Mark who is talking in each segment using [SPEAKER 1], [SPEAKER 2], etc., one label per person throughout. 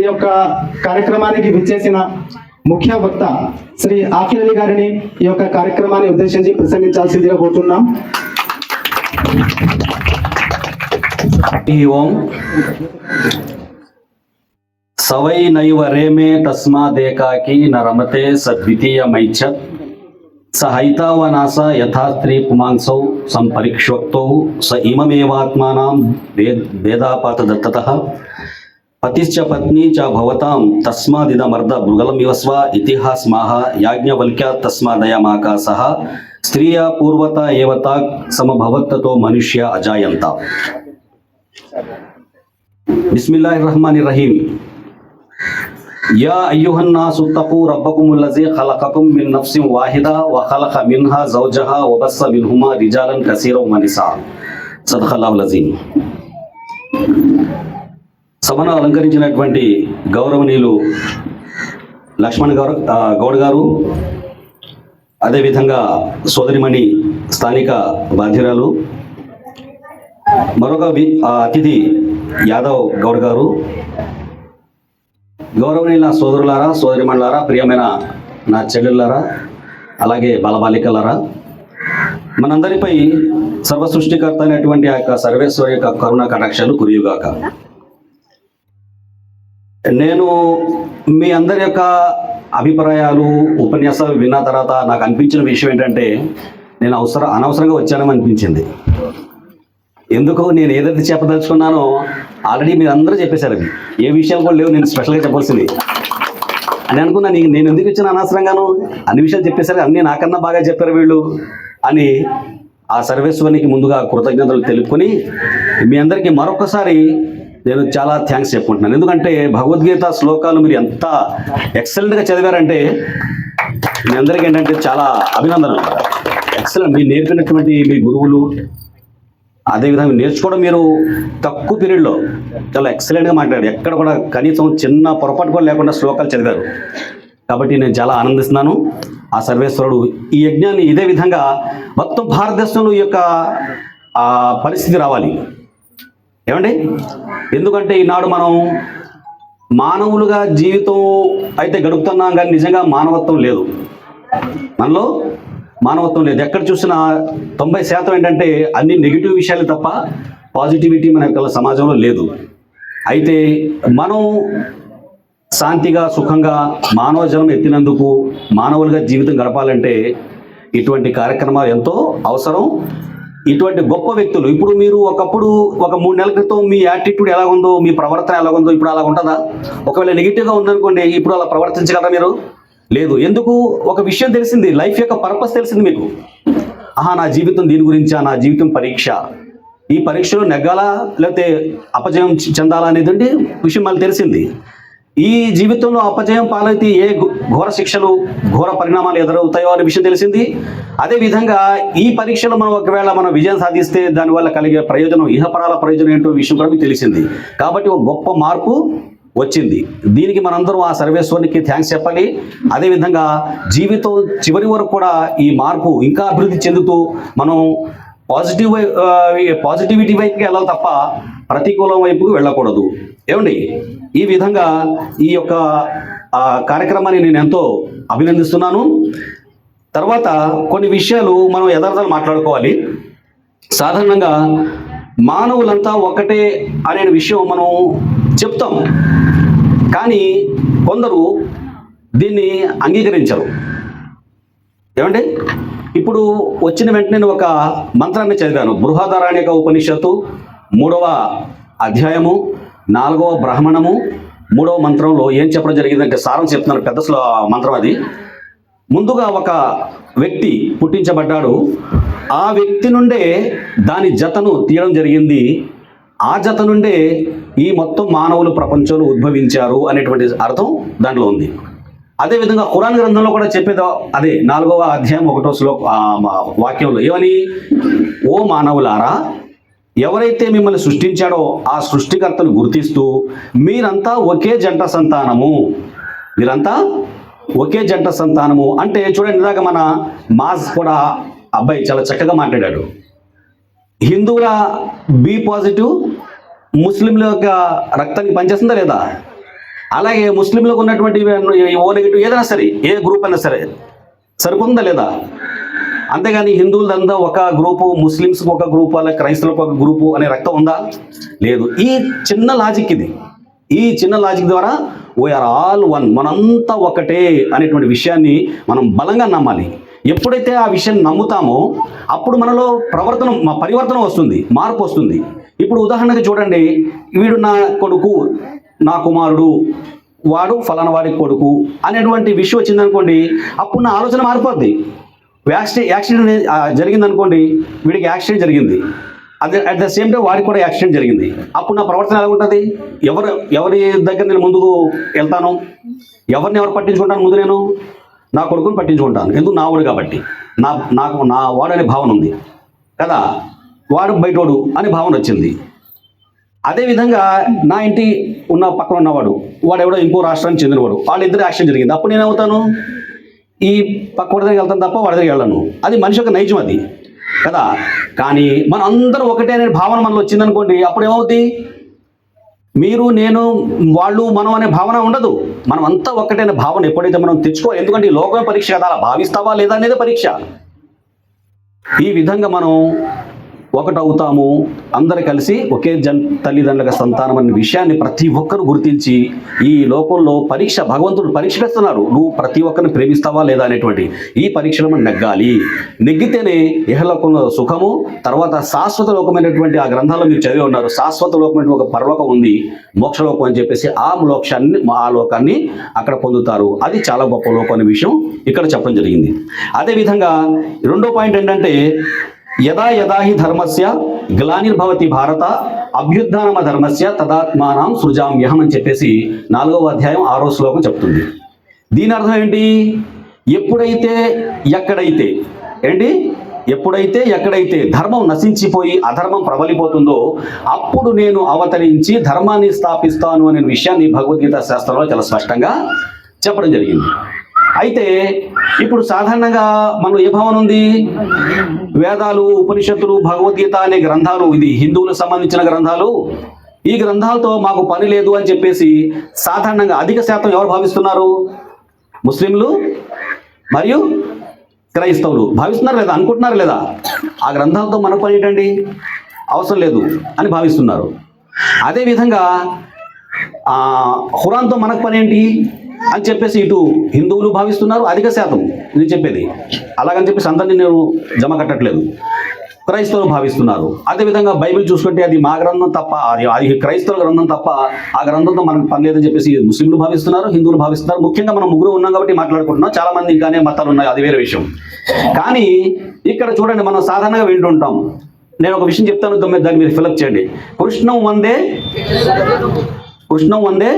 [SPEAKER 1] ఈ యొక్క కార్యక్రమానికి విచ్చేసిన ముఖ్య వక్త శ్రీ ఆఖిర్ అలీ గారిని ఈ యొక్క కార్యక్రమాన్ని ఉద్దేశించి ప్రసంగించాల్సిందిగా కోరుతున్నాం.
[SPEAKER 2] ఓం సవై నైవ రేమే తస్మాదేకాకి నరమతే సద్వితీయమైచ్చ సహైతావనాస యథా స్త్రీ పుమాంసౌ సంపరిక్ష్వక్తౌ స ఇమమేవాత్మానాం వేదాపాత దత్తతః పతిశ్చ పత్ని చ భవతాం తస్మాదిదమర్ధ మృగలం ఇవస్వ ఇతిహాస్మాహ యాజ్ఞవల్క్యాత్ తస్మాదయమాకాశః స్త్రియ పూర్వత ఏవతా సమభవత్తతో మనుష్య అజాయంత. బిస్మిల్లాహిర్ రహమానిర్ రహీం. యా అయ్యుహన్నాసు తఖూ రబ్బకుముల్లజీ ఖలఖకుం మిన్ నఫ్సిన్ వాహిదా వ ఖలఖ మిన్హా జౌజహా వ బస్స మిన్హుమా రిజాలన్ కసీరన్ వ నిసా. సదఖల్లాహుల్ అజీమ్. సభను అలంకరించినటువంటి గౌరవనీయులు లక్ష్మణ్ గౌడ్ గారు, అదేవిధంగా సోదరిమణి స్థానిక బాధ్యురాలు, మరొక అతిథి యాదవ్ గౌడ్ గారు, గౌరవనీయుల సోదరులారా, సోదరిమణులారా, ప్రియమైన నా చెల్లెళ్ళారా, అలాగే బాలబాలికలారా, మనందరిపై సర్వ సృష్టికర్త అయినటువంటి ఆ యొక్క సర్వేశ్వరి యొక్క కరుణ కటాక్షాలు కురియుగాక. నేను మీ అందరి యొక్క అభిప్రాయాలు, ఉపన్యాసాలు విన్న తర్వాత నాకు అనిపించిన విషయం ఏంటంటే, నేను అనవసరంగా వచ్చానని అనిపించింది. ఎందుకు, నేను ఏదైతే చెప్పదలుచుకున్నానో ఆల్రెడీ మీరు అందరూ చెప్పేశారు. అది ఏ విషయాలు కూడా లేవు నేను స్పెషల్గా చెప్పాల్సింది అని అనుకున్నా. నేను ఎందుకు ఇచ్చిన అనవసరంగాను, అన్ని విషయాలు చెప్పేశారు, అన్నీ నాకన్నా బాగా చెప్పారు వీళ్ళు అని ఆ సర్వేశ్వరునికి ముందుగా కృతజ్ఞతలు తెలుపుకొని మీ అందరికీ మరొకసారి నేను చాలా థ్యాంక్స్ చెప్పుకుంటున్నాను. ఎందుకంటే భగవద్గీత శ్లోకాలు మీరు ఎంత ఎక్సలెంట్గా చదివారంటే మీ అందరికీ ఏంటంటే చాలా అభినందనలు. ఎక్సలెంట్. మీరు నేర్పినటువంటి మీ గురువులు, అదేవిధంగా నేర్చుకోవడం మీరు తక్కువ పీరియడ్లో చాలా ఎక్సలెంట్గా మాట్లాడారు. ఎక్కడ కూడా కనీసం చిన్న పొరపాటు కూడా లేకుండా శ్లోకాలు చదివారు. కాబట్టి నేను చాలా ఆనందిస్తున్నాను. ఆ సర్వేశ్వరుడు ఈ యజ్ఞాన్ని ఇదే విధంగా మొత్తం భారతదేశంలో ఈ యొక్క పరిస్థితి రావాలి. ఏమండి, ఎందుకంటే ఈనాడు మనం మానవులుగా జీవితం అయితే గడుపుతున్నాం, కానీ నిజంగా మానవత్వం లేదు. మనలో మానవత్వం లేదు. ఎక్కడ చూసినా 90% ఏంటంటే అన్ని నెగిటివ్ విషయాలు తప్ప పాజిటివిటీ మన యొక్క సమాజంలో లేదు. అయితే మనం శాంతిగా, సుఖంగా మానవ జన్మ ఎత్తినందుకు మానవులుగా జీవితం గడపాలంటే ఇటువంటి కార్యక్రమాలు ఎంతో అవసరం. ఇటువంటి గొప్ప వ్యక్తులు, ఇప్పుడు మీరు ఒకప్పుడు ఒక 3 నెలల క్రితం మీ యాటిట్యూడ్ ఎలా ఉందో, మీ ప్రవర్తన ఎలా ఉందో ఇప్పుడు అలా ఉంటుందా? ఒకవేళ నెగిటివ్గా ఉందనుకోండి, ఇప్పుడు అలా ప్రవర్తించగలరా మీరు? లేదు. ఎందుకు? ఒక విషయం తెలిసింది, లైఫ్ యొక్క పర్పస్ తెలిసింది మీకు. నా జీవితం దీని గురించా, నా జీవితం పరీక్ష, ఈ పరీక్షలో నెగ్గాలా లేకపోతే అపజయం చెందాలా అనేది విషయం మళ్ళీ తెలిసింది. ఈ జీవితంలో అపజయం పాలైతే ఏ ఘోర శిక్షలు, ఘోర పరిణామాలు ఎదురవుతాయో అనే విషయం తెలిసింది. అదేవిధంగా ఈ పరీక్షలో ఒకవేళ మనం విజయం సాధిస్తే దానివల్ల కలిగే ప్రయోజనం, ఇహపరాల ప్రయోజనం ఏంటో విషయం కూడా మీకు తెలిసింది. కాబట్టి ఒక గొప్ప మార్పు వచ్చింది. దీనికి మనందరం ఆ సర్వేశ్వరునికి థ్యాంక్స్ చెప్పాలి. అదేవిధంగా జీవితం చివరి వరకు కూడా ఈ మార్పు ఇంకా అభివృద్ధి చెందుతూ మనం పాజిటివిటీ వైపుకి వెళ్ళాలి తప్ప ప్రతికూలం వైపుకి వెళ్ళకూడదు. ఏమండి, ఈ విధంగా ఈ యొక్క కార్యక్రమాన్ని నేను ఎంతో అభినందిస్తున్నాను. తర్వాత కొన్ని విషయాలు మనం యథార్థాలు మాట్లాడుకోవాలి. సాధారణంగా మానవులంతా ఒక్కటే అనే విషయం మనం చెప్తాం, కానీ కొందరు దీన్ని అంగీకరించరు. ఏమంటే, ఇప్పుడు వచ్చిన వెంటనే ఒక మంత్రాన్ని చదివాను. బృహదారణ్యక ఉపనిషత్తు 3వ అధ్యాయము 4వ బ్రాహ్మణము 3వ మంత్రంలో ఏం చెప్పడం జరిగిందంటే, సారం చెప్తున్నారు, పెద్ద మంత్రం అది. ముందుగా ఒక వ్యక్తి పుట్టించబడ్డాడు. ఆ వ్యక్తి నుండే దాని జతను తీయడం జరిగింది. ఆ జత నుండే ఈ మొత్తం మానవులు ప్రపంచంలో ఉద్భవించారు అనేటువంటి అర్థం దాంట్లో ఉంది. అదేవిధంగా ఖురాన్ గ్రంథంలో కూడా చెప్పేది అదే. 4వ అధ్యాయం 1వ వాక్యంలో ఏమని, ఓ మానవులారా, ఎవరైతే మిమ్మల్ని సృష్టించాడో ఆ సృష్టికర్తను గుర్తిస్తూ మీరంతా ఒకే జంట సంతానము, మీరంతా ఒకే జంట సంతానము అంటే చూడండి, ఇందాక మన మాస్ కూడా అబ్బాయి చాలా చక్కగా మాట్లాడాడు. హిందువుల బి పాజిటివ్ ముస్లింల యొక్క రక్తానికి పనిచేస్తుందా లేదా? అలాగే ముస్లింలకు ఉన్నటువంటి ఓ నెగిటివ్ ఏదైనా సరే, ఏ గ్రూప్ అయినా సరే సరిపోతుందా లేదా? అంతేగాని హిందువులంతా ఒక గ్రూపు, ముస్లిమ్స్కి ఒక గ్రూపు, అలాగే క్రైస్తవులకు ఒక గ్రూపు అనే రక్తం ఉందా? లేదు. ఈ చిన్న లాజిక్ ఇది. ఈ చిన్న లాజిక్ ద్వారా వీఆర్ ఆల్ వన్, మనంతా ఒకటే అనేటువంటి విషయాన్ని మనం బలంగా నమ్మాలి. ఎప్పుడైతే ఆ విషయాన్ని నమ్ముతామో అప్పుడు మనలో పరివర్తన వస్తుంది, మార్పు వస్తుంది. ఇప్పుడు ఉదాహరణకు చూడండి, వీడు నా కొడుకు, నా కుమారుడు, వాడు ఫలానా వాడి కొడుకు అనేటువంటి విషయం వచ్చిందనుకోండి, అప్పుడు నా ఆలోచన మారిపోద్ది. యాక్సిడెంట్ జరిగిందనుకోండి, వీడికి యాక్సిడెంట్ జరిగింది, అదే అట్ ద సేమ్ టైం వాడికి కూడా యాక్సిడెంట్ జరిగింది. అప్పుడు నా ప్రవర్తన ఎలా ఉంటుంది? ఎవరి దగ్గర నేను ముందుకు వెళ్తాను? ఎవరు పట్టించుకుంటాను? ముందు నేను నా కొడుకుని పట్టించుకుంటాను. ఎందుకు? నా వాడు కాబట్టి. నాకు నా వాడు అనే భావన ఉంది కదా, వాడు బయటోడు అనే భావన వచ్చింది. అదేవిధంగా నా ఇంటి పక్కన ఉన్నవాడు, వాడు ఎవడో ఇంకో రాష్ట్రానికి చెందినవాడు, వాళ్ళిద్దరు యాక్సిడెంట్ జరిగింది. అప్పుడు నేనవుతాను ఈ పక్క దగ్గరికి వెళ్తాను తప్ప వాడి దగ్గరికి వెళ్ళను. అది మనిషి యొక్క నైజం అది కదా. కానీ మనం అందరూ ఒకటే అనే భావన మనలో వచ్చిందనుకోండి, అప్పుడు ఏమవుతుంది? మీరు, నేను, వాళ్ళు, మనం అనే భావన ఉండదు. మనం అంతా ఒక్కటే అనే భావన ఎప్పుడైతే మనం తెచ్చుకోవాలి, ఎందుకంటే ఈ లోకమే పరీక్ష కదా, అలా భావిస్తావా లేదా అనేది పరీక్ష. ఈ విధంగా మనం ఒకటవుతాము, అందరు కలిసి ఒకే తల్లిదండ్రుల సంతానం అనే విషయాన్ని ప్రతి ఒక్కరు గుర్తించి, ఈ లోకంలో భగవంతుడు పరీక్షిస్తున్నారు, నువ్వు ప్రతి ఒక్కరిని ప్రేమిస్తావా లేదా అనేటువంటి ఈ పరీక్షలో మనం నెగ్గాలి. నెగ్గితేనే ఇహలోకంలో సుఖము, తర్వాత శాశ్వత లోకమైనటువంటి ఆ గ్రంథాల్లో మీరు చదివి ఉన్నారు, శాశ్వత లోకమైన ఒక పరలోకం ఉంది, మోక్షలోకం అని చెప్పేసి, ఆ లోకాన్ని అక్కడ పొందుతారు. అది చాలా గొప్ప లోకం అనే విషయం ఇక్కడ చెప్పడం జరిగింది. అదేవిధంగా రెండో పాయింట్ ఏంటంటే, యదా యదా హి ధర్మస్య గ్లానిర్భవతి భారత అభ్యుత్థానమ ధర్మస్య తదాత్మానం సృజామ్యహం అని చెప్పేసి 4వ అధ్యాయం 6వ శ్లోకం చెప్తుంది. దీని అర్థం ఏంటి? ఎప్పుడైతే ఎక్కడైతే ధర్మం నశించిపోయి అధర్మం ప్రబలిపోతుందో అప్పుడు నేను అవతరించి ధర్మాన్ని స్థాపిస్తాను అనే విషయాన్ని భగవద్గీత శాస్త్రంలో చాలా స్పష్టంగా చెప్పడం జరిగింది. అయితే ఇప్పుడు సాధారణంగా మనం ఏ భావన ఉంది? వేదాలు, ఉపనిషత్తులు, భగవద్గీత అనే గ్రంథాలు, ఇది హిందువులకు సంబంధించిన గ్రంథాలు, ఈ గ్రంథాలతో మాకు పని లేదు అని చెప్పేసి సాధారణంగా అధిక శాతం ఎవరు భావిస్తున్నారు? ముస్లింలు మరియు క్రైస్తవులు భావిస్తున్నారు లేదా? అనుకుంటున్నారు లేదా? ఆ గ్రంథాలతో మన పని ఏంటండి, అవసరం లేదు అని భావిస్తున్నారు. అదేవిధంగా ఖురాన్తో మనకు పని ఏంటి అని చెప్పేసి ఇటు హిందువులు భావిస్తున్నారు, అధిక శాతం నేను చెప్పేది. అలాగని చెప్పేసి అందరినీ నేను జమ కట్టట్లేదు. క్రైస్తవులు భావిస్తున్నారు. అదేవిధంగా బైబిల్ చూసుకుంటే అది మా గ్రంథం తప్ప, అది క్రైస్తవుల గ్రంథం తప్ప ఆ గ్రంథంతో మనకు పని లేదని చెప్పేసి ముస్లింలు భావిస్తున్నారు, హిందువులు భావిస్తున్నారు. ముఖ్యంగా మనం ముగ్గురు ఉన్నాం కాబట్టి మాట్లాడుకుంటున్నాం. చాలా మంది ఇంకానే మతాలు ఉన్నాయి, అది వేరే విషయం. కానీ ఇక్కడ చూడండి, మనం సాధారణంగా వింటుంటాం. నేను ఒక విషయం చెప్తాను, దాన్ని మీరు ఫిలప్ చేయండి. కృష్ణం వందే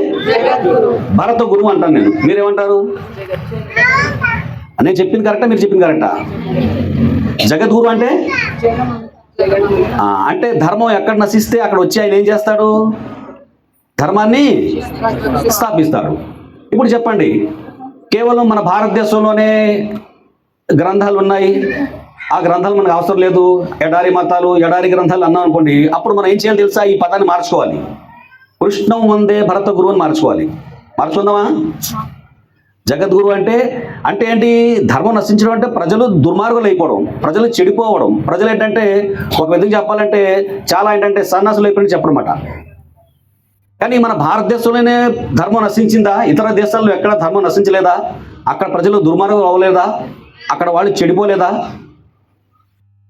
[SPEAKER 2] భరత గురువు అంటాను నేను. మీరేమంటారు? నేను చెప్పింది కరెక్టా, మీరు చెప్పింది కరెక్టా? జగద్గురు అంటే ధర్మం ఎక్కడ నశిస్తే అక్కడ వచ్చి ఆయన ఏం చేస్తాడు? ధర్మాన్ని స్థాపిస్తాడు. ఇప్పుడు చెప్పండి, కేవలం మన భారతదేశంలోనే గ్రంథాలు ఉన్నాయి, ఆ గ్రంథాలు మనకు అవసరం లేదు, ఎడారి మతాలు, ఎడారి గ్రంథాలు అన్నాం అనుకోండి, అప్పుడు మనం ఏం చేయాలి తెలుసా? ఈ పదాన్ని మార్చుకోవాలి. కృష్ణం వందే భరత గురువు అని మార్చుకోవాలి. మార్చుకుందామా? జగద్గురు అంటే ఏంటి? ధర్మం నశించడం అంటే ప్రజలు దుర్మార్గులు అయిపోవడం, ప్రజలు చెడిపోవడం. ప్రజలు ఏంటంటే ఒక విధంగా చెప్పాలంటే చాలా సన్నాసులు అయిపోయి చెప్పడమాట. కానీ మన భారతదేశంలోనే ధర్మం నశించిందా? ఇతర దేశాల్లో ఎక్కడ ధర్మం నశించలేదా? అక్కడ ప్రజలు దుర్మార్గులు అవ్వలేదా? అక్కడ వాళ్ళు చెడిపోలేదా?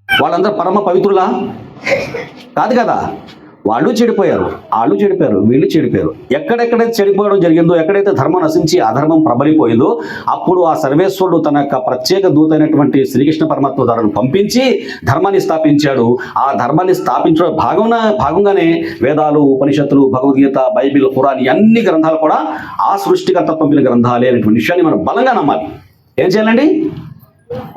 [SPEAKER 2] వాళ్ళందరూ పరమ పవిత్రులా? కాదు కదా. వాళ్ళు చెడిపోయారు, వీళ్ళు చెడిపోయారు. ఎక్కడెక్కడైతే చెడిపోవడం జరిగిందో, ఎక్కడైతే ధర్మం నశించి అధర్మం ప్రబలిపోయిందో అప్పుడు ఆ సర్వేశ్వరుడు తన యొక్క ప్రత్యేక దూత అయినటువంటి శ్రీకృష్ణ పరమాత్మ ద్వారా పంపించి ధర్మాన్ని స్థాపించాడు. ఆ ధర్మాన్ని స్థాపించడం భాగంగానే వేదాలు, ఉపనిషత్తులు, భగవద్గీత, బైబిల్, ఖురాన్ అన్ని గ్రంథాలు కూడా ఆ సృష్టికర్త పంపిన గ్రంథాలే అనేటువంటి విషయాన్ని మనం బలంగా నమ్మాలి. ఏం చేయాలండి?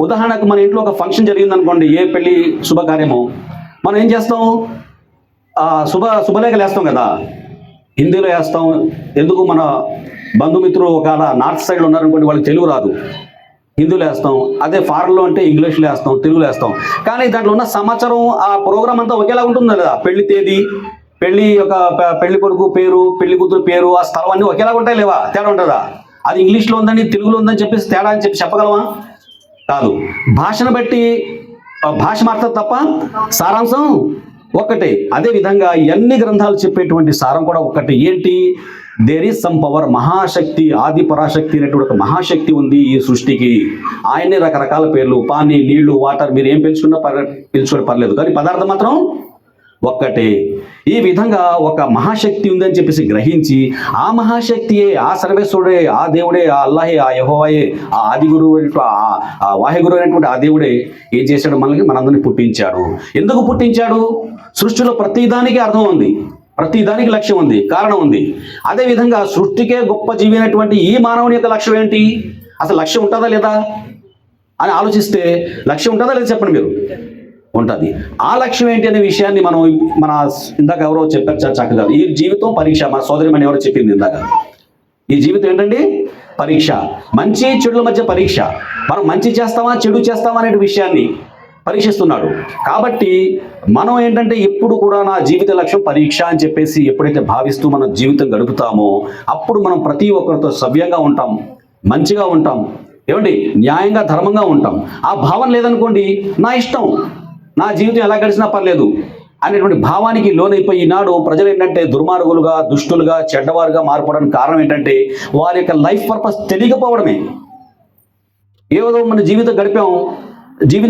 [SPEAKER 2] ఉదాహరణకు మన ఇంట్లో ఒక ఫంక్షన్ జరిగిందనుకోండి, ఏ పెళ్లి శుభకార్యమో, మనం ఏం చేస్తాం? శుభలేఖలు వేస్తాం కదా, హిందీలో వేస్తాం. ఎందుకు? మన బంధుమిత్రులు ఒకవేళ నార్త్ సైడ్లో ఉన్నారనుకోండి, వాళ్ళకి తెలుగు రాదు, హిందీలో వేస్తాం. అదే ఫారెన్లో అంటే ఇంగ్లీష్లో వేస్తాం, తెలుగులో వేస్తాం. కానీ దాంట్లో ఉన్న సమాచారం, ఆ ప్రోగ్రామ్ అంతా ఒకేలా ఉంటుంది కదా. పెళ్లి తేదీ, పెళ్లి కొడుకు పేరు, పెళ్లి కూతురు పేరు, ఆ స్థలం అన్నీ ఒకేలాగా ఉంటాయి లేవా? తేడా ఉంటుందా? అది ఇంగ్లీష్లో ఉందని తెలుగులో ఉందని చెప్పేసి తేడా అని చెప్పగలమా? కాదు. భాషను బట్టి భాష మారుతుంది తప్ప సారాంశం ఒక్కటే. అదే విధంగా ఎన్ని గ్రంథాలు చెప్పేటువంటి సారం కూడా ఒక్కటే. ఏంటి? There is some power. మహాశక్తి, ఆది పరాశక్తి అనేటువంటి ఒక మహాశక్తి ఉంది ఈ సృష్టికి. ఆయన్ని రకరకాల పేర్లు, పానీ, నీళ్లు, వాటర్, మీరు ఏం పిలుచుకోవడం పర్లేదు, కానీ పదార్థం మాత్రం ఒక్కటే. ఈ విధంగా ఒక మహాశక్తి ఉందని చెప్పేసి గ్రహించి ఆ మహాశక్తియే, ఆ సర్వేశ్వరుడే, ఆ దేవుడే, ఆ అల్లాహే, ఆ యెహోవాయే, ఆ ఆది గురువు, ఆ వాహిగురు అనేటువంటి ఆ దేవుడే ఏం చేశాడు? మనందరినీ పుట్టించాడు. ఎందుకు పుట్టించాడు? సృష్టిలో ప్రతిదానికి అర్థం ఉంది, ప్రతిదానికి లక్ష్యం ఉంది, కారణం ఉంది. అదేవిధంగా సృష్టికే గొప్ప జీవి అయినటువంటి ఈ మానవుని యొక్క లక్ష్యం ఏంటి? అసలు లక్ష్యం ఉంటుందా లేదా అని ఆలోచిస్తే లక్ష్యం ఉంటుందా లేదా చెప్పండి మీరు? ఉంటుంది. ఆ లక్ష్యం ఏంటి అనే విషయాన్ని మన ఇందాక ఎవరో చెప్పారు చక్కగా. ఈ జీవితం పరీక్ష. మన సోదరిమణి ఎవరో చెప్పింది ఇందాక. ఈ జీవితం ఏంటండి? పరీక్ష. మంచి చెడుల మధ్య పరీక్ష. మనం మంచి చేస్తామా చెడు చేస్తామా అనే విషయాన్ని పరీక్షిస్తున్నాడు. కాబట్టి మనం ఏంటంటే ఎప్పుడు కూడా నా జీవిత లక్ష్యం పరీక్ష అని చెప్పేసి ఎప్పుడైతే భావిస్తూ మన జీవితం గడుపుతామో అప్పుడు మనం ప్రతి ఒక్కరితో సవ్యంగా ఉంటాం, మంచిగా ఉంటాం, ఏమండి, న్యాయంగా, ధర్మంగా ఉంటాం. ఆ భావన లేదనుకోండి, నా ఇష్టం, నా జీవితం ఎలా గడిచినా పర్లేదు అనేటువంటి భావానికి లోనైపోయి ఈనాడు ప్రజలు ఏంటంటే దుర్మార్గులుగా, దుష్టులుగా, చెడ్డవారుగా మారిపోవడానికి కారణం ఏంటంటే వారి యొక్క లైఫ్ పర్పస్ తెలియకపోవడమే. ఏదో మన జీవితం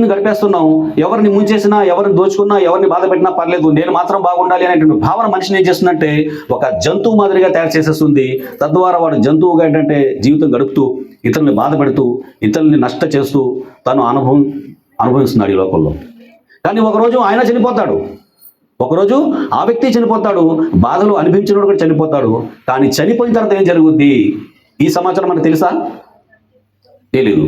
[SPEAKER 2] గడిపేస్తున్నాం, ఎవరిని ముంచేసినా, ఎవరిని దోచుకున్నా, ఎవరిని బాధ పెట్టినా పర్లేదు, నేను మాత్రం బాగుండాలి అనేటువంటి భావన మనిషిని ఏం చేస్తుందంటే ఒక జంతువు మాదిరిగా తయారు చేసేస్తుంది. తద్వారా వాడు జంతువుగా ఏంటంటే జీవితం గడుపుతూ, ఇతరుల్ని బాధ పెడుతూ, ఇతరుల్ని నష్ట చేస్తూ తను అనుభవిస్తున్నాడు ఈ లోకంలో. కానీ ఒకరోజు ఆయన చనిపోతాడు, ఒకరోజు ఆ వ్యక్తి చనిపోతాడు, బాధలు అనిపించినోడు కూడా చనిపోతాడు. కానీ చనిపోయిన తర్వాత ఏం జరుగుద్ది? ఈ సమాచారం మనకు తెలుసా? తెలీదు.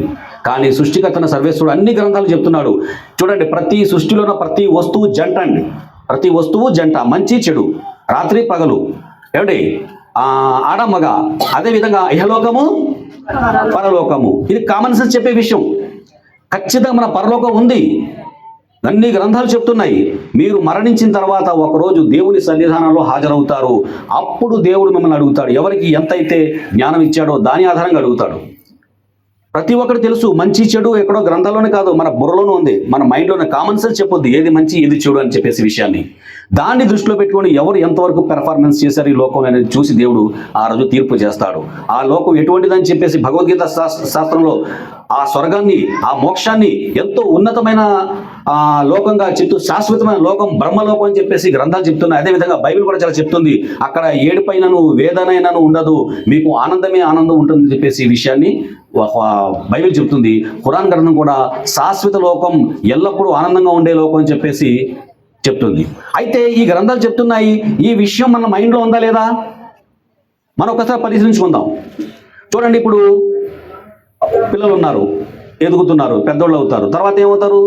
[SPEAKER 2] కానీ సృష్టికర్తన సర్వేశ్వరుడు అన్ని గ్రంథాలు చెప్తున్నాడు. చూడండి, ప్రతి సృష్టిలో ఉన్న ప్రతి వస్తువు జంట అండి. ప్రతి వస్తువు జంట, మంచి చెడు, రాత్రి పగలు, ఏమండి, ఆడ మగ. అదేవిధంగా ఇహలోకము పరలోకము. ఇది కామన్ సెన్స్ చెప్పే విషయం. ఖచ్చితంగా మన పరలోకం ఉంది, అన్ని గ్రంథాలు చెప్తున్నాయి. మీరు మరణించిన తర్వాత ఒకరోజు దేవుని సన్నిధానంలో హాజరవుతారు. అప్పుడు దేవుడు మిమ్మల్ని అడుగుతాడు. ఎవరికి ఎంతైతే జ్ఞానం ఇచ్చాడో దాని ఆధారంగా అడుగుతాడు. ప్రతి ఒక్కరు తెలుసు, మంచి చెడు ఎక్కడో గ్రంథాల్లోనే కాదు, మన బుర్రలోనే ఉంది, మన మైండ్లోనే. కామన్ సెన్స్ చెప్పొద్దు ఏది మంచి ఏది చెడు అని చెప్పేసి విషయాన్ని. దాన్ని దృష్టిలో పెట్టుకొని ఎవరు ఎంతవరకు పెర్ఫార్మెన్స్ చేశారు ఈ లోకం అనేది చూసి దేవుడు ఆ రోజు తీర్పు చేస్తాడు. ఆ లోకం ఎటువంటిదని చెప్పేసి భగవద్గీత శాస్త్రంలో ఆ స్వర్గాన్ని, ఆ మోక్షాన్ని ఎంతో ఉన్నతమైన లోకంగా చెప్తూ, శాశ్వతమైన లోకం, బ్రహ్మలోకం అని చెప్పేసి గ్రంథాలు చెప్తున్నాయి. అదేవిధంగా బైబిల్ కూడా చాలా చెప్తుంది, అక్కడ ఏడుపైనను వేదనైనను ఉండదు, మీకు ఆనందమే ఆనందం ఉంటుందని చెప్పేసి ఈ విషయాన్ని బైబిల్ చెప్తుంది. ఖురాన్ గ్రంథం కూడా శాశ్వత లోకం, ఎల్లప్పుడూ ఆనందంగా ఉండే లోకం అని చెప్పేసి చెప్తుంది. అయితే ఈ గ్రంథాలు చెప్తున్నాయి, ఈ విషయం మన మైండ్లో ఉందా లేదా మనం ఒకసారి పరిశీలించుకుందాం. చూడండి, ఇప్పుడు పిల్లలు ఉన్నారు, ఎదుగుతున్నారు, పెద్దోళ్ళు అవుతారు, తర్వాత ఏమవుతారు?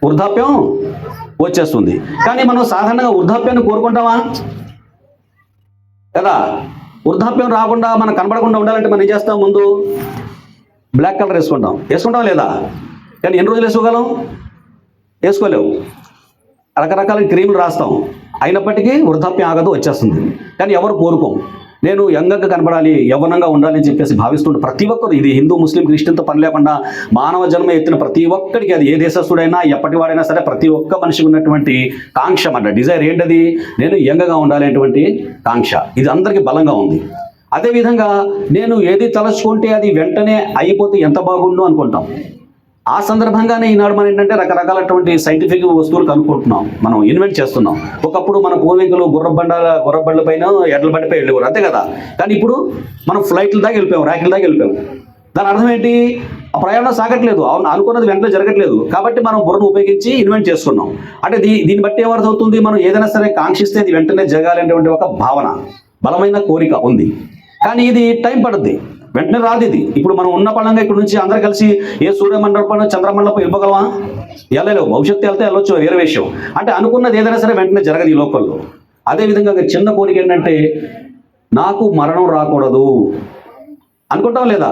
[SPEAKER 2] వృద్ధాప్యం వచ్చేస్తుంది. కానీ మనం సాధారణంగా వృద్ధాప్యాన్ని కోరుకుంటామా? కదా. వృద్ధాప్యం రాకుండా, మనం కనబడకుండా ఉండాలంటే మనం ఏం చేస్తాం? ముందు బ్లాక్ కలర్ వేసుకుంటాం లేదా? కానీ ఎన్ని రోజులు వేసుకోగలం? వేసుకోలేవు. రకరకాల క్రీములు రాస్తాం, అయినప్పటికీ వృద్ధాప్యం ఆగదు, వచ్చేస్తుంది. కానీ ఎవరు కోరుకోం, నేను యంగంగా కనబడాలి, యవ్వనంగా ఉండాలి అని చెప్పేసి భావిస్తుంటే ప్రతి ఒక్కరు, ఇది హిందూ, ముస్లిం, క్రిస్టియన్తో పని లేకుండా మానవ జన్మ ఎత్తిన ప్రతి ఒక్కడికి, అది ఏ దేశస్తుడైనా ఎప్పటివాడైనా సరే, ప్రతి ఒక్క మనిషికి ఉన్నటువంటి కాంక్ష అన్నమాట, డిజైర్ ఏంటది? నేను యంగంగా ఉండాలి అనేటువంటి కాంక్ష. ఇది అందరికీ బలంగా ఉంది. అదేవిధంగా నేను ఏది తలుచుకుంటే అది వెంటనే అయిపోతే ఎంత బాగుండు అనుకుంటాం. ఆ సందర్భంగానే ఈనాడు మనం ఏంటంటే రకరకాలటువంటి సైంటిఫిక్ వస్తువులు కనుక్కుంటున్నాం, మనం ఇన్వెంట్ చేస్తున్నాం. ఒకప్పుడు మన పూర్వీకులు గుర్రబండ్ల పైన, ఎడ్ల బండిపై వెళ్ళేవారు, అంతే కదా. కానీ ఇప్పుడు మనం ఫ్లైట్ల దాకా వెళ్ళిపోయాం, ర్యాకెల దాకా వెళ్ళిపోయాం. దాని అర్థం ఏంటి? ఆ ప్రయాణం సాగట్లేదు, అనుకున్నది వెంటనే జరగట్లేదు. కాబట్టి మనం బుర్రను ఉపయోగించి ఇన్వెంట్ చేసుకున్నాం. అంటే దీన్ని బట్టి ఏమర్థమవుతుంది? మనం ఏదైనా సరే కాంక్షిస్తే అది వెంటనే జరగాలనేటువంటి ఒక భావన, బలమైన కోరిక ఉంది. కానీ ఇది టైం పడుద్ది, వెంటనే రాదు ఇది. ఇప్పుడు మనం ఉన్న పడంగా ఇక్కడ నుంచి అందరూ కలిసి ఏ సూర్యమండలం, చంద్రమండలం వెళ్ళిపోగలమా? వెళ్ళలేవు. భవిష్యత్తు వెళ్తే వెళ్ళొచ్చు, వేరే విషయం. అంటే అనుకున్నది ఏదైనా సరే వెంటనే జరగదు ఈ లోకల్లో. అదేవిధంగా చిన్న కోరిక ఏంటంటే నాకు మరణం రాకూడదు అనుకుంటాం లేదా?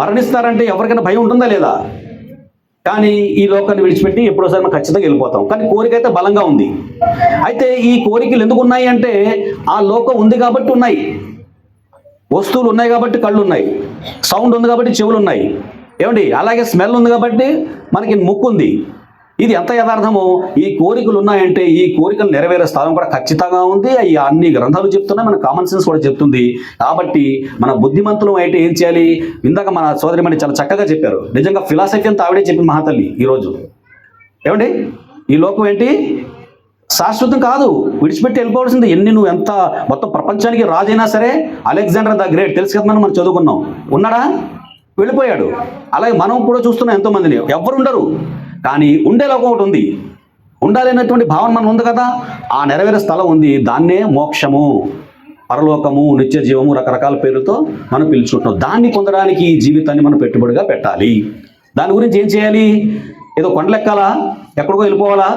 [SPEAKER 2] మరణిస్తారంటే ఎవరికైనా భయం ఉంటుందా లేదా? కానీ ఈ లోకాన్ని విడిచిపెట్టి ఎప్పుడోసారి మనం ఖచ్చితంగా వెళ్ళిపోతాం. కానీ కోరిక అయితే బలంగా ఉంది. అయితే ఈ కోరికలు ఎందుకు ఉన్నాయి అంటే ఆ లోకం ఉంది కాబట్టి ఉన్నాయి. వస్తువులు ఉన్నాయి కాబట్టి కళ్ళు ఉన్నాయి, సౌండ్ ఉంది కాబట్టి చెవులు ఉన్నాయి, ఏమండి, అలాగే స్మెల్ ఉంది కాబట్టి మనకి ముక్కు ఉంది. ఇది ఎంత యథార్థమో ఈ కోరికలు ఉన్నాయంటే ఈ కోరికలు నెరవేరే స్థలం కూడా ఖచ్చితంగా ఉంది. ఈ అన్ని గ్రంథాలు చెప్తున్నాయి, మన కామన్ సెన్స్ కూడా చెప్తుంది. కాబట్టి మన బుద్ధిమంతులు అయితే ఏం చేయాలి? ఇందాక మన సోదరిమణి చాలా చక్కగా చెప్పారు. నిజంగా ఫిలాసఫీ అంతా ఆవిడే చెప్పింది మహాతల్లి ఈరోజు. ఏమండి, ఈ లోకం ఏంటి? శాశ్వతం కాదు, విడిచిపెట్టి వెళ్ళిపోవాల్సింది. నువ్వు ఎంత మొత్తం ప్రపంచానికి రాజైనా సరే, అలెగ్జాండర్ ద గ్రేట్ తెలుసు కదా, మనం చదువుకున్నాం, ఉన్నాడా? వెళ్ళిపోయాడు. అలాగే మనం కూడా చూస్తున్నాం ఎంతోమందిని, ఎవరు ఉండరు. కానీ ఉండే లోకం ఒకటి ఉంది, ఉండాలి అనేటువంటి భావన మనం ఉంది కదా, ఆ నెరవేరే స్థలం ఉంది. దాన్నే మోక్షము, పరలోకము, నిత్య జీవము, రకరకాల పేర్లతో మనం పిలుచుకుంటున్నాం. దాన్ని పొందడానికి ఈ జీవితాన్ని మనం పెట్టుబడిగా పెట్టాలి. దాని గురించి ఏం చేయాలి? ఏదో కొండలెక్కాలా, ఎక్కడికో వెళ్ళిపోవాలా,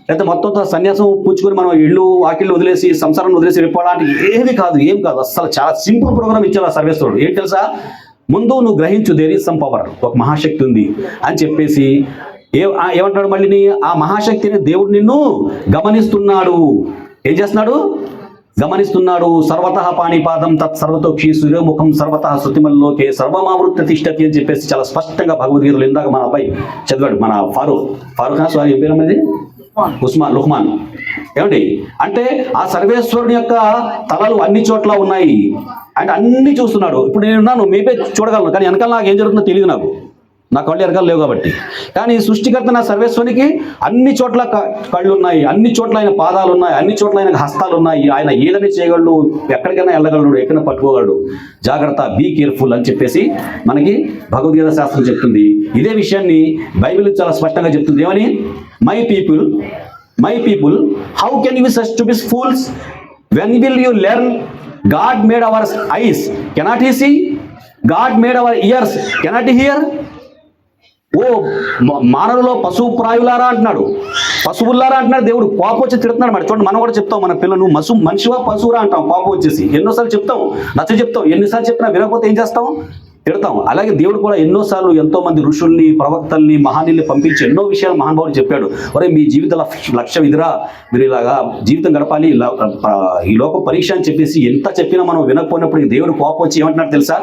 [SPEAKER 2] లేకపోతే మొత్తం సన్యాసం పుచ్చుకొని మనం ఇళ్ళు వాకిళ్ళు వదిలేసి సంసారాన్ని వదిలేసి వెళ్ళిపోవాలా అంటే ఏం కాదు. అసలు చాలా సింపుల్ ప్రోగ్రామ్ ఇచ్చారు ఆ సర్వేశ్వరుడు. ఏంటి తెలుసా? ముందు నువ్వు గ్రహించు, దేర్ ఈజ్ సమ్ పవర్, ఒక మహాశక్తి ఉంది అని చెప్పేసి ఏమంటాడు మళ్ళీ? ఆ మహాశక్తిని దేవుడు నిన్ను గమనిస్తున్నాడు. ఏం చేస్తున్నాడు? గమనిస్తున్నాడు. సర్వతః పాణిపాదం తత్ సర్వతోక్షి సూర్యముఖం సర్వతః శృతిమల్లోకే సర్వమావృత్య తిష్టతి అని చెప్పేసి చాలా స్పష్టంగా భగవద్గీతలో ఇందాక మన అబ్బాయి చదివాడు, మన ఫారూక్ సారీ ఏం పేరు అనేది? లుహ్మాన్. ఏమండి అంటే ఆ సర్వేశ్వరుని యొక్క తలలు అన్ని చోట్ల ఉన్నాయి అంటే అన్ని చూస్తున్నాడు. ఇప్పుడు నేనున్నాను, మీపై చూడగలను, కానీ వెనకాల నాకు ఏం జరుగుతుందో తెలియదు. నా కళ్ళు ఎరగాలు లేవు కాబట్టి. కానీ సృష్టికర్త నా సర్వేశ్వరునికి అన్ని చోట్ల కళ్ళు ఉన్నాయి, అన్ని చోట్ల ఆయన పాదాలు ఉన్నాయి, అన్ని చోట్ల ఆయన హస్తాలు ఉన్నాయి. ఆయన ఏదని చేయగలడు, ఎక్కడికైనా వెళ్ళగలడు, ఎక్కడ పట్టుకోగలడు. జాగ్రత్త, బీ కేర్ఫుల్ అని చెప్పేసి మనకి భగవద్గీత శాస్త్రం చెప్తుంది. ఇదే విషయాన్ని బైబిల్ చాలా స్పష్టంగా చెప్తుంది. ఏమని? My people how can you such to be fools when will you learn God made our eyes cannot he see, God made our ears cannot hear. ఓ మానవులో పశువు ప్రాయులారా అంటున్నాడు, పశువులారా అంటున్నాడు దేవుడు. కోపం వచ్చి తిడుతున్నాడు. మరి చూడండి, మనం కూడా చెప్తాం మన పిల్లలు, నువ్వు మనిషివా పశువురా అంటాం కోపం వచ్చేసి. ఎన్నోసార్లు చెప్తాం, నచ్చ చెప్తాం. ఎన్నిసార్లు చెప్పినా వినకపోతే ఏం చేస్తాం? తిడతాం. అలాగే దేవుడు కూడా ఎన్నోసార్లు ఎంతో మంది ఋషుల్ని, ప్రవక్తల్ని, మహానీల్ని పంపించి ఎన్నో విషయాలు మహానుభావులు చెప్పాడు. ఒరే, మీ జీవిత లక్ష్యం ఇదిరా, మీరు ఇలాగా జీవితం గడపాలి, ఈ లోక పరీక్ష అని చెప్పేసి ఎంత చెప్పినా మనం వినకపోయినప్పుడు దేవుడు కోపం వచ్చి ఏమంటున్నాడు తెలుసా?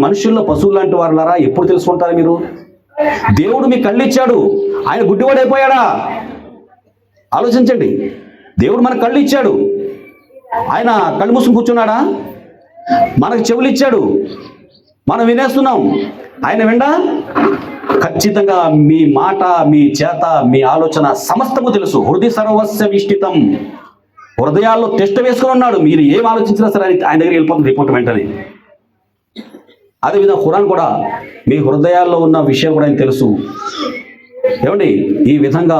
[SPEAKER 2] మనుషుల్లో పశువులు లాంటి వారులారా ఎప్పుడు తెలుసుకుంటారు మీరు? దేవుడు మీ కళ్ళు ఇచ్చాడు, ఆయన గుడ్డివాడైపోయాడా? ఆలోచించండి. దేవుడు మనకు కళ్ళు ఇచ్చాడు, ఆయన కళ్ళు మూసుకుని కూర్చున్నాడా? మనకు చెవులు ఇచ్చాడు, మనం వినేస్తున్నాం, ఆయన విండా? ఖచ్చితంగా మీ మాట, మీ చేత, మీ ఆలోచన సమస్తము తెలుసు. హృదయ సర్వస్య విష్టితం, హృదయాల్లో టెస్ట్ వేసుకుని ఉన్నాడు. మీరు ఏం ఆలోచించినా సరే ఆయన దగ్గర వెళ్ళిపోతుంది రిపోర్ట్ వెంటనే. అదేవిధంగా ఖురాన్ కూడా మీ హృదయాల్లో ఉన్న విషయం కూడా ఆయన తెలుసు. ఏమండి, ఈ విధంగా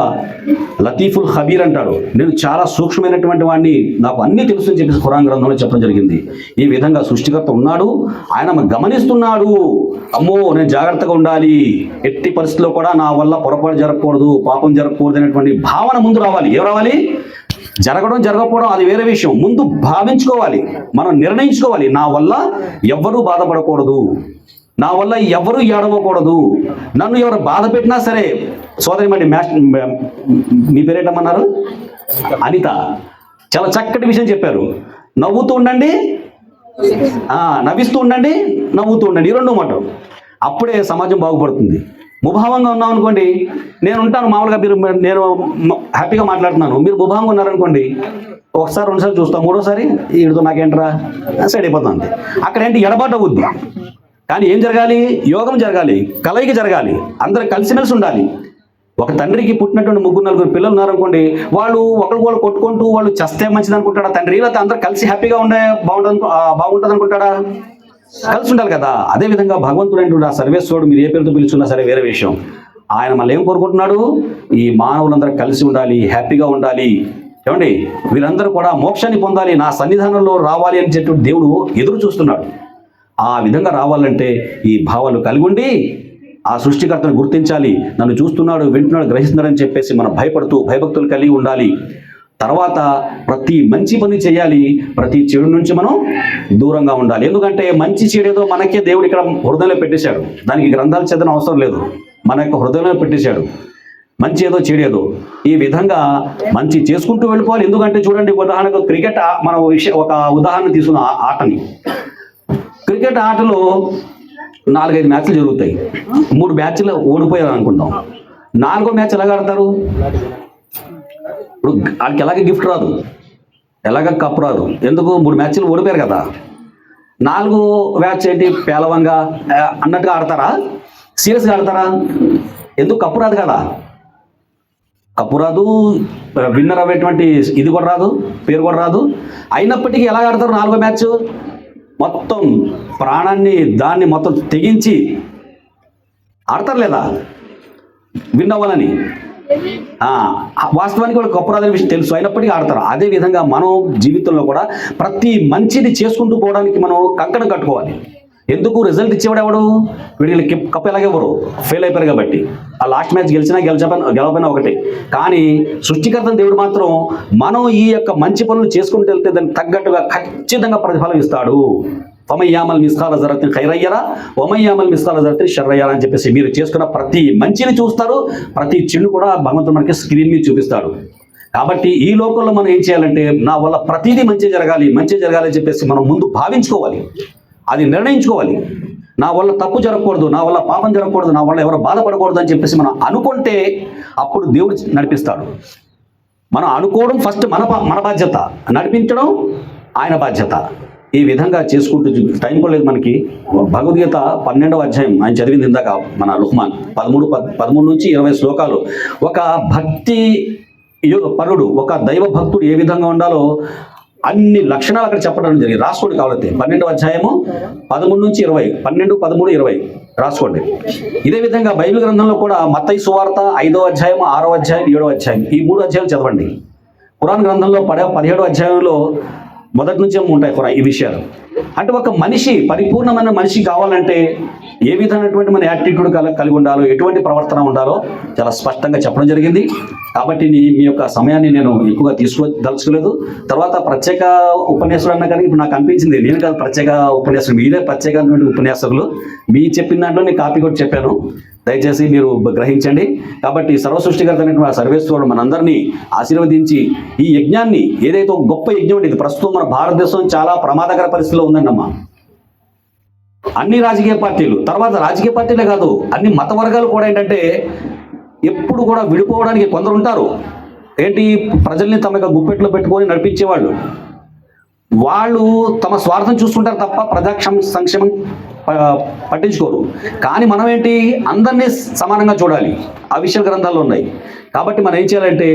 [SPEAKER 2] లతీఫుల్ ఖబీర్ అంటాడు, నేను చాలా సూక్ష్మమైనటువంటి వాడిని, నాకు అన్నీ తెలుసు అని చెప్పేసి ఖురాన్ గ్రంథంలో చెప్పడం జరిగింది. ఈ విధంగా సృష్టికర్త ఉన్నాడు, ఆయన గమనిస్తున్నాడు. అమ్మో, నేను జాగ్రత్తగా ఉండాలి, ఎట్టి పరిస్థితుల్లో కూడా నా వల్ల పొరపాటు జరగకూడదు, పాపం జరగకూడదు అనేటువంటి భావన ముందు రావాలి. ఏం రావాలి? జరగడం జరగకపోవడం అది వేరే విషయం. ముందు భావించుకోవాలి, మనం నిర్ణయించుకోవాలి, నా వల్ల ఎవ్వరూ బాధపడకూడదు, నా వల్ల ఎవరు ఏడవకూడదు, నన్ను ఎవరు బాధ పెట్టినా సరే. సోదరి మరి మీ పేరేటమన్నారు? అనిత చాలా చక్కటి విషయం చెప్పారు. నవ్వుతూ ఉండండి, నవ్విస్తూ ఉండండి, నవ్వుతూ ఉండండి, ఈ రెండు మాట. అప్పుడే సమాజం బాగుపడుతుంది. ముభావంగా ఉన్నాం అనుకోండి, నేను ఉంటాను మామూలుగా, నేను హ్యాపీగా మాట్లాడుతున్నాను, మీరు ముభావంగా ఉన్నారనుకోండి, ఒకసారి రెండుసార్లు చూస్తాం, మూడోసారి వీడితో నాకేంట్రా సైడ్ అయిపోతుంది. అక్కడ ఏంటి? ఎడబాటు అవుద్ది. కానీ ఏం జరగాలి? యోగం జరగాలి, కలయిక జరగాలి, అందరూ కలిసిమెలిసి ఉండాలి. ఒక తండ్రికి పుట్టినటువంటి 3-4 పిల్లలు ఉన్నారనుకోండి, వాళ్ళు ఒకరు కొట్టుకుంటూ వాళ్ళు చస్తే మంచిది అనుకుంటాడా తండ్రి? లేకపోతే అందరూ కలిసి హ్యాపీగా ఉండే బాగుంటుంది అనుకుంటాడా? కలిసి ఉండాలి కదా. అదేవిధంగా భగవంతుడు ఏంటంటే ఆ సర్వేశ్వరుడు, మీరు ఏ పేరుతో పిలుచున్నా సరే వేరే విషయం, ఆయన మళ్ళీ ఏం కోరుకుంటున్నాడు? ఈ మానవులందరూ కలిసి ఉండాలి, హ్యాపీగా ఉండాలి. ఏమండి, వీరందరూ కూడా మోక్షాన్ని పొందాలి, నా సన్నిధానంలో రావాలి అని చెప్పి దేవుడు ఎదురు చూస్తున్నాడు. ఆ విధంగా రావాలంటే ఈ భావాలు కలిగి ఉండి ఆ సృష్టికర్తను గుర్తించాలి. నన్ను చూస్తున్నాడు, వింటున్నాడు, గ్రహిస్తున్నాడు అని చెప్పేసి మనం భయపడుతూ భయభక్తులు కలిగి ఉండాలి. తర్వాత ప్రతి మంచి పని చేయాలి, ప్రతి చెడు నుంచి మనం దూరంగా ఉండాలి. ఎందుకంటే మంచి చెడేదో మనకే దేవుడు ఇక్కడ హృదయంలో పెట్టేశాడు, దానికి గ్రంథాలు చదవడం అవసరం లేదు. మన యొక్క హృదయంలో పెట్టేశాడు. మంచి ఏదో చెడు ఏదో ఈ విధంగా మంచి చేసుకుంటూ వెళ్ళిపోవాలి. ఎందుకంటే చూడండి, ఉదాహరణకు క్రికెట్ మనం ఒక ఉదాహరణ తీసుకున్న ఆటని. క్రికెట్ ఆటలో 4-5 మ్యాచ్లు జరుగుతాయి. 3 మ్యాచ్లు ఓడిపోయారు అనుకుందాం. 4వ మ్యాచ్ ఎలాగ ఆడతారు? ఇప్పుడు వాళ్ళకి ఎలాగ గిఫ్ట్ రాదు, ఎలాగ కప్పు రాదు. ఎందుకు? 3 మ్యాచ్లు ఓడిపోయారు కదా. 4వ మ్యాచ్ ఏంటి? పేలవంగా అన్నట్టుగా ఆడతారా? సీరియస్గా ఆడతారా? ఎందుకు? కప్పు రాదు కదా, కప్పు రాదు, విన్నర్ అయ్యేటువంటి ఇది కూడా రాదు, పేరు కూడా రాదు. అయినప్పటికీ ఎలా ఆడతారు? 4వ మ్యాచ్ మొత్తం ప్రాణాన్ని దాన్ని మొత్తం తెగించి ఆడతారు లేదా విన్ అవ్వాలని? వాస్తవానికి వాళ్ళు కప్పు రాదని విషయం తెలుసు, అయినప్పటికీ ఆడతారు. అదేవిధంగా మనం జీవితంలో కూడా ప్రతి మంచిది చేసుకుంటూ పోవడానికి మనం కంకణం కట్టుకోవాలి. ఎందుకు? రిజల్ట్ ఇచ్చేవాడు ఎవడు? వీళ్ళకి కప్పు ఎలాగెవరు? ఫెయిల్ అయిపోయారు కాబట్టి. ఆ లాస్ట్ మ్యాచ్ గెలిచినా గెలవపోయినా ఒకటి. కానీ సృష్టికర్త దేవుడు మాత్రం మనం ఈ యొక్క మంచి పనులు చేసుకుంటూ వెళ్తే దానికి తగ్గట్టుగా ఖచ్చితంగా ప్రతిఫలం ఇస్తాడు. వమయ్యామల్ మిస్కాల జరతిని ఖైరయ్యరా, వమయ్యామల్ మిస్కాల జరతిని షర్రయ్యరా అని చెప్పేసి మీరు చేసుకున్న ప్రతి మంచిని చూస్తారు, ప్రతి చెడు కూడా భగవంతుడు మనకి స్క్రీన్ మీద చూపిస్తాడు. కాబట్టి ఈ లోకంలో మనం ఏం చేయాలంటే, నా వల్ల ప్రతిదీ మంచి జరగాలి అని చెప్పేసి మనం ముందు భావించుకోవాలి, అది నిర్ణయించుకోవాలి. నా వల్ల తప్పు జరగకూడదు, నా వల్ల పాపం జరగకూడదు, నా వల్ల ఎవరు బాధపడకూడదు అని చెప్పేసి మనం అనుకుంటే అప్పుడు దేవుడు నడిపిస్తాడు. మనం అనుకోవడం ఫస్ట్ మన బాధ్యత, నడిపించడం ఆయన బాధ్యత. ఈ విధంగా చేసుకుంటూ టైం కూడా లేదు మనకి. భగవద్గీత 12వ అధ్యాయం ఆయన చదివింది ఇందాక మన లుక్మాన్ 13 నుంచి 20 శ్లోకాలు. ఒక భక్తి పరుడు, ఒక దైవ భక్తుడు ఏ విధంగా ఉండాలో అన్ని లక్షణాలు అక్కడ చెప్పడం జరిగింది. రాసుకోండి కావాలంటే 12వ అధ్యాయము 13 నుంచి 20, 12, 13, 20 రాసుకోండి. ఇదే విధంగా బైబిల్ గ్రంథంలో కూడా మత్తయి సువార్త 5వ అధ్యాయం, 6వ అధ్యాయం, 7వ అధ్యాయం ఈ 3 అధ్యాయాలు చదవండి. ఖురాన్ గ్రంథంలో 17వ అధ్యాయంలో మొదటి నుంచే ఉంటాయి ఖురాన్ ఈ విషయాలు. అంటే ఒక మనిషి పరిపూర్ణమైన మనిషి కావాలంటే ఏ విధమైనటువంటి మన యాటిట్యూడ్ కలిగి ఉండాలో, ఎటువంటి ప్రవర్తన ఉండాలో చాలా స్పష్టంగా చెప్పడం జరిగింది. కాబట్టి మీ యొక్క సమయాన్ని నేను ఎక్కువగా తీసుకోదలుచుకోలేదు. తర్వాత ప్రత్యేక ఉపన్యాసాలు అన్నా కానీ ఇప్పుడు నాకు అనిపించింది నేను కాదు ప్రత్యేక ఉపన్యాసం, మీరే ప్రత్యేకమైనటువంటి ఉపన్యాసకులు. మీ చెప్పిన దాంట్లో నేను కాపీ కూడా చెప్పాను, దయచేసి మీరు గ్రహించండి. కాబట్టి సర్వసృష్టికర్తమైనటువంటి సర్వేశ్వరుడు మనందరినీ ఆశీర్వదించి ఈ యజ్ఞాన్ని, ఏదైతే ఒక గొప్ప యజ్ఞం ఇది ప్రస్తుతం మన భారతదేశం చాలా ప్రమాదకర పరిస్థితిలో ఉందండి అమ్మా. అన్ని రాజకీయ పార్టీలు, తర్వాత రాజకీయ పార్టీలే కాదు అన్ని మత వర్గాలు కూడా ఏంటంటే ఎప్పుడు కూడా విడిపోవడానికి కొందరు ఉంటారు. ఏంటి? ప్రజల్ని తమ యొక్క గుప్పెట్లో పెట్టుకొని నడిపించేవాళ్ళు. వాళ్ళు తమ స్వార్థం చూసుకుంటారు తప్ప ప్రజా సంక్షేమం పట్టించుకోరు. కానీ మనం ఏంటి? అందరినీ సమానంగా చూడాలి. ఆ విషయ గ్రంథాల్లో ఉన్నాయి. కాబట్టి మనం ఏం చేయాలంటే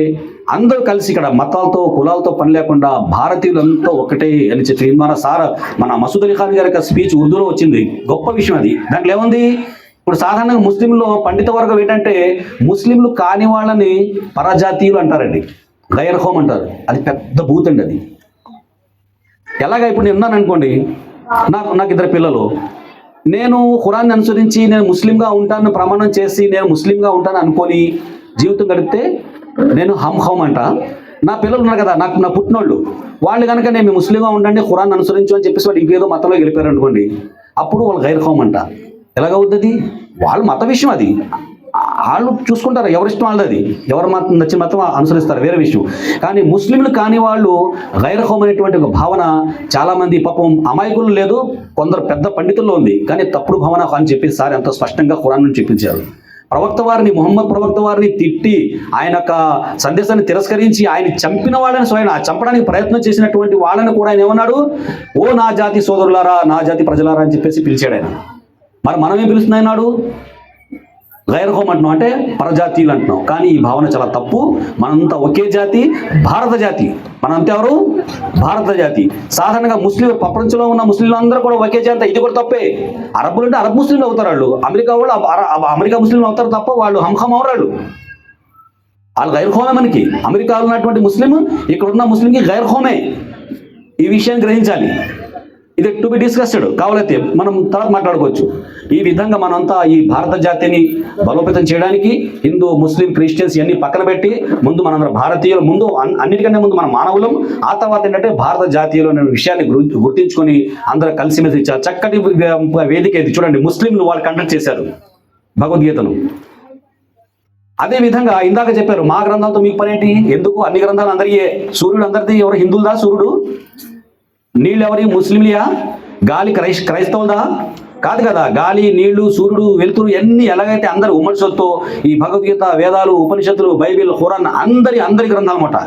[SPEAKER 2] అందరూ కలిసి ఇక్కడ మతాలతో కులాలతో పని లేకుండా భారతీయులంతా ఒకటే అని చెప్పి మన మసూద్ అలీ ఖాన్ గారి యొక్క స్పీచ్ ఉర్దూలో వచ్చింది. గొప్ప విషయం అది. దాంట్లో ఏముంది? ఇప్పుడు సాధారణంగా ముస్లింలో పండిత వర్గం ఏంటంటే ముస్లింలు కాని వాళ్ళని పరజాతీయులు అంటారండి, గైర్ హోమ్ అంటారు. అది పెద్ద బూత్ అండి అది. ఎలాగా? ఇప్పుడు నేను ఉన్నాను అనుకోండి, నాకు 2 పిల్లలు, నేను ఖురాన్ని అనుసరించి నేను ముస్లింగా ఉంటాను ప్రమాణం చేసి నేను ముస్లింగా ఉంటాను అనుకొని జీవితం గడిపితే నేను హమ్ అంట. నా పిల్లలు ఉన్నారు కదా, నా పుట్టినోళ్ళు, వాళ్ళు కనుక నేను ముస్లింగా ఉండండి ఖురాన్ అనుసరించు అని చెప్పేసి వాళ్ళు ఇంకేదో మతంలో గెలిపారు అనుకోండి, అప్పుడు వాళ్ళు గైర్ హోమ్ అంట. ఎలాగవుతుంది? వాళ్ళ మత విషయం అది, వాళ్ళు చూసుకుంటారు, ఎవరిష్టం వాళ్ళది, ఎవరు నచ్చిన మతం అనుసరిస్తారు, వేరే విషయం. కానీ ముస్లింలు కాని వాళ్ళు గైర్ హోమ్ అనేటువంటి ఒక భావన చాలామంది పాపం అమాయకులు లేదు, కొందరు పెద్ద పండితుల్లో ఉంది. కానీ తప్పుడు భావన అని చెప్పేసి సార్ ఎంతో స్పష్టంగా ఖురాన్ నుంచి చెప్పించారు. ముహమ్మద్ ప్రవక్త వారిని తిట్టి ఆయన యొక్క సందేశాన్ని తిరస్కరించి ఆయన చంపిన వాళ్ళని స్వయం చంపడానికి ప్రయత్నం చేసినటువంటి వాళ్ళని కూడా ఆయన ఏమన్నాడు? ఓ నా జాతి సోదరులారా, నా జాతి ప్రజలారా అని చెప్పేసి పిలిచాడు ఆయన. మరి మనం ఏం పిలుస్తున్నాడు? గైర్ హోమ్ అంటున్నాం, అంటే పరజాతీయులు అంటున్నాం. కానీ ఈ భావన చాలా తప్పు. మనంతా ఒకే జాతి, భారత జాతి. మనంతా ఎవరు? భారత జాతి. సాధారణంగా ప్రపంచంలో ఉన్న ముస్లింలు అందరూ కూడా ఒకే జాతి. ఇది కూడా తప్పే. అరబ్బులు అంటే అరబ్ ముస్లింలు అవుతారు వాళ్ళు, అమెరికా వాళ్ళు అమెరికా ముస్లింలు అవుతారు తప్ప వాళ్ళు హమ్ అవరాళ్ళు. వాళ్ళు గైర్ హోమే. మనకి అమెరికాలో ఉన్నటువంటి ముస్లిం ఇక్కడ ఉన్న ముస్లింకి గైర్ హోమే. ఈ విషయాన్ని గ్రహించాలి. ఇది టు బి డిస్కస్డ్. కావాలైతే మనం తర్వాత మాట్లాడుకోవచ్చు. ఈ విధంగా మనంతా ఈ భారత జాతిని బలోపేతం చేయడానికి హిందూ, ముస్లిం, క్రిస్టియన్స్ ఇవన్నీ పక్కన పెట్టి ముందు మనందరం భారతీయులు, ముందు అన్నిటికంటే ముందు మన మానవులం, ఆ తర్వాత ఏంటంటే భారత జాతీయులు అనే విషయాన్ని గుర్తించుకొని అందరూ కలిసిమెలిసి చక్కటి వేదిక ఇది. చూడండి, ముస్లింలు వాళ్ళు కండక్ట్ చేశారు భగవద్గీతను. అదే విధంగా ఇందాక చెప్పారు మా గ్రంథాలతో మీకు పనేంటి, ఎందుకు అన్ని గ్రంథాలు అందరియే, సూర్యుడు అందరిది, ఎవరు హిందువులదా సూర్యుడు, నీళ్ళు ఎవరి ముస్లింలియా, గాలి క్రైస్తవులదా కాదు కదా, గాలి నీళ్లు సూర్యుడు వెలుతురు ఎన్ని ఎలాగైతే అందరి ఉమ్మడిసలతో ఈ భగవద్గీత వేదాలు ఉపనిషత్తులు బైబిల్ ఖురాన్ అందరి గ్రంథాలు అన్నమాట.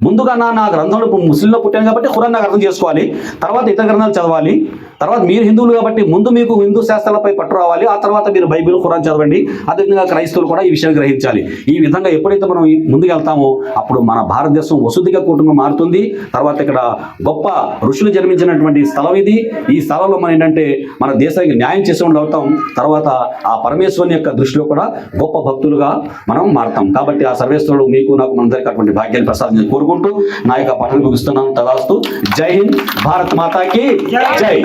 [SPEAKER 2] ముందుగా నా గ్రంథంలో ముస్లింలో పుట్టాను కాబట్టి ఖురాన్ నాకు అర్థం చేసుకోవాలి, తర్వాత ఇతర గ్రంథాలు చదవాలి, తర్వాత మీరు హిందువులు కాబట్టి ముందు మీకు హిందూ శాస్త్రాలపై పట్టు రావాలి, ఆ తర్వాత మీరు బైబిల్ ఖురాన్ చదవండి. అదేవిధంగా క్రైస్తవులు కూడా ఈ విషయాన్ని గ్రహించాలి. ఈ విధంగా ఎప్పుడైతే మనం ముందుకు వెళ్తామో అప్పుడు మన భారతదేశం వసుదిగా కుటుంబం మారుతుంది. తర్వాత ఇక్కడ గొప్ప ఋషులు జన్మించినటువంటి స్థలం ఇది. ఈ స్థలంలో మనం ఏంటంటే మన దేశానికి న్యాయం చేసే వాళ్ళు అవుతాం. తర్వాత ఆ పరమేశ్వరుని యొక్క దృష్టిలో కూడా గొప్ప భక్తులుగా మనం మారుతాం. కాబట్టి ఆ సర్వేశ్వరుడు మీకు నాకు మనందరికీ అటువంటి భాగ్యాన్ని ప్రసాదించి కోరుకుంటూ నా యొక్క పఠనం ముగిస్తున్నాను. తదాస్తు. జై హింద్, భారత్ మాతాకి జై.